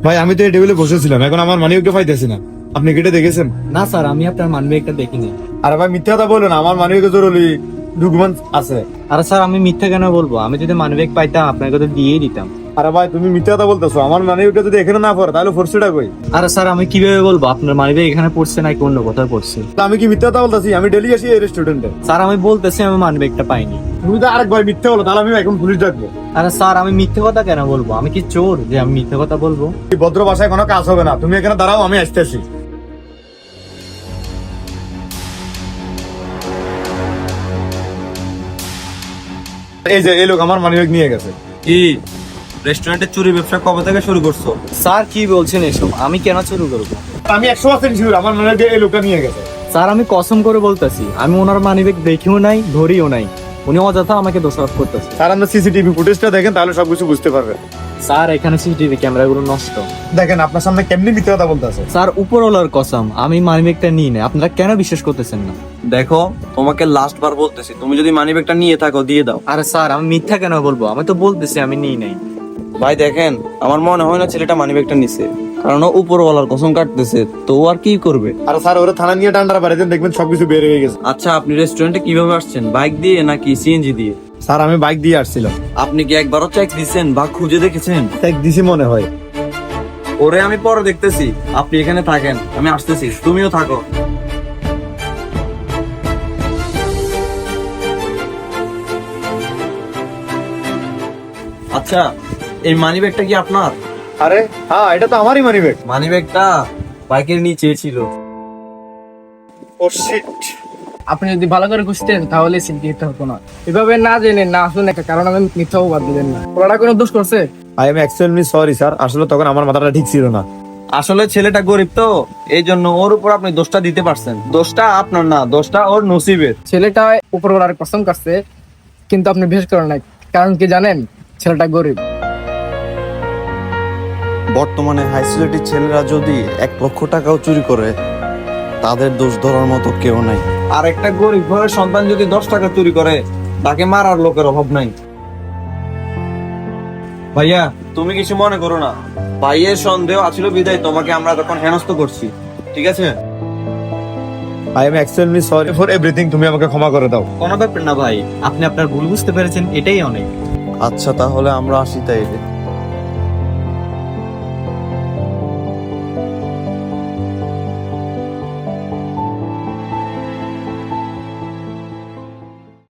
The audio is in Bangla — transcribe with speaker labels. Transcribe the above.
Speaker 1: ভাই আমি তো এই টেবিলে বসেছিলাম, এখন আমার মানি ব্যাগটা পাইতেছি না। আপনি কেটে দেখেছেন?
Speaker 2: না স্যার, আমি আপনার মানিব্যাগটা দেখিনি।
Speaker 1: আরে ভাই মিথ্যা কথা বলুন, আমার মানি ব্যাগে জরুরি ডকুমেন্ট আছে।
Speaker 2: আরে স্যার, আমি মিথ্যা কেন বলবো? আমি যদি মানিব্যাগ পাইতাম আপনাকে তো দিয়েই দিতাম।
Speaker 1: আরে ভাই তুমি মিথ্যা কথা বলতেছো, আমার মানি ব্যাগটা যদি এখানে না পড়ে তাহলে ফোর্সটা কই?
Speaker 2: আরে স্যার, আমি কিভাবে বলবো আপনার মানিব্যাগ এখানে পড়ছে নাকি অন্য কোথাও পড়ছে?
Speaker 1: তা আমি কি মিথ্যা কথা বলতেছি? আমি ডেলি আসি এই রেস্টুরেন্টে।
Speaker 2: স্যার, আমি বলতেছি আমি মানিব্যাগটা পাইনি।
Speaker 1: তুমি তো আরেক ভাই মিথ্যা বলো, তাহলে আমি এখন পুলিশ ডাকবো।
Speaker 2: আরে স্যার, আমি মিথ্যে কথা কেন বলবো? আমি কি চোর যে আমি মিথ্যে কথা বলবো?
Speaker 1: এই ভদ্র ভাষায় কোনো কাজ হবে না, তুমি এখানে দাঁড়াও, আমি আসতেছি। এই যে এই লোক আমার মানি ব্যাগ নিয়ে গেছে।
Speaker 3: কি রেস্টুরেন্টে চুরি ব্যবসা কবে থেকে শুরু করছো?
Speaker 2: স্যার, কি বলছেন এসব? আমি কেন চুরি করবো?
Speaker 1: আমি 100% শিওর আমার মানি ব্যাগ এই লোকটা নিয়ে গেছে।
Speaker 2: স্যার, আমি কসম করে বলতেছি আমি ওনার মানিব্যাগ দেখিও নাই, ধরিও নাই। উনি অযথা আমাকে দোষারোপ করতেছে।
Speaker 1: স্যার আপনার সিসিটিভি ফুটেজটা দেখেন, তাহলে সবকিছু বুঝতে পারবেন।
Speaker 2: স্যার, এখানে সিসিটিভি ক্যামেরাগুলো নষ্ট।
Speaker 1: দেখেন আপনার সামনে কেমনি মিথ্যা কথা বলতেছে।
Speaker 2: স্যার, উপরওয়ালার কসম আমি মানিব্যাগটা নিই না। আপনারা কেন বিশ্বাস করতেছেন না?
Speaker 3: দেখো, তোমাকে লাস্ট বার বলতেছি, তুমি যদি মানি ব্যাগটা নিয়ে থাকো দিয়ে দাও।
Speaker 2: আরে স্যার, আমি মিথ্যা কেন বলবো? আমি তো বলতেছি আমি নিই নাই।
Speaker 3: ভাই দেখেন, আমার মনে হয় না ছেলেটা মানি ব্যাগটা নিছে, কারণ ও উপরওয়ালার কসম কাটতেছে, তো ও আর কি করবে?
Speaker 1: আর স্যার ওরা থানা নিয়ে ডান্ডার বাড়িতে দেখবেন সবকিছু বের হয়ে গেছে।
Speaker 3: আচ্ছা, আপনি রেস্টুরেন্টে কিভাবে আসছেন? বাইক দিয়ে নাকি সিএনজি দিয়ে?
Speaker 1: স্যার আমি বাইক দিয়ে আসছিলাম।
Speaker 3: আপনি কি একবারও চেক দিছেন বা খুঁজে দেখেছেন?
Speaker 1: এক দিছি মনে হয়।
Speaker 3: ওরে আমি পরে দেখতেছি, আপনি এখানে থাকেন, আমি আসতেছি, তুমিও থাকো। আচ্ছা, এই মানি ব্যাগটা কি আপনার?
Speaker 1: আরে হ্যাঁ, এটা তো আমারই মানি ব্যাগ।
Speaker 3: মানি ব্যাগটা বাইকের নিচে ছিল।
Speaker 1: ও শিট।
Speaker 4: আপনি যদি ভালো করে খুঁজতেন তাহলে সিলকি দিতে হতো না। এভাবে না জেনে না শুনে একটা কারণ আমি মিথ্যা অপবাদ দিলেন না। ওরা কোনো দোষ করছে?
Speaker 1: I am extremely sorry sir, আসলে তখন আমার মাথাটা ঠিক ছিল না।
Speaker 3: আসলে ছেলেটা গরিব তো, এই জন্য ওর উপর আপনি দোষটা দিতে পারছেন। দোষটা আপনার না, দোষটা ওর নসিবের।
Speaker 4: ছেলেটা উপরওয়ালার কসম কাটছে, কিন্তু আপনি বিশ্বাস করেন না। কারণ কি জানেন? ছেলেটা গরিব।
Speaker 3: বর্তমানে হাই সোসাইটির ছেলেরা যদি 1 লক্ষ টাকাও চুরি করে, তাদের দোষ ধরার মতো কেউ নাই। আর একটা গরিব ঘরের সন্তান যদি 10 টাকা চুরি করে, তাকে মারার লোকের অভাব নাই। ভাইয়া, তুমি কিছু মনে করো না, ভাইয়ের সন্দেহ আছিল বিদায় তোমাকে আমরা তখন হেনস্থ করছি, ঠিক আছে?
Speaker 1: I am extremely sorry for everything, তুমি আমাকে ক্ষমা করে দাও।
Speaker 2: কোনো ব্যাপার না ভাই, আপনি আপনার ভুল বুঝতে পেরেছেন, এটাই অনেক।
Speaker 3: আচ্ছা, তাহলে আমরা আসি তাইলে।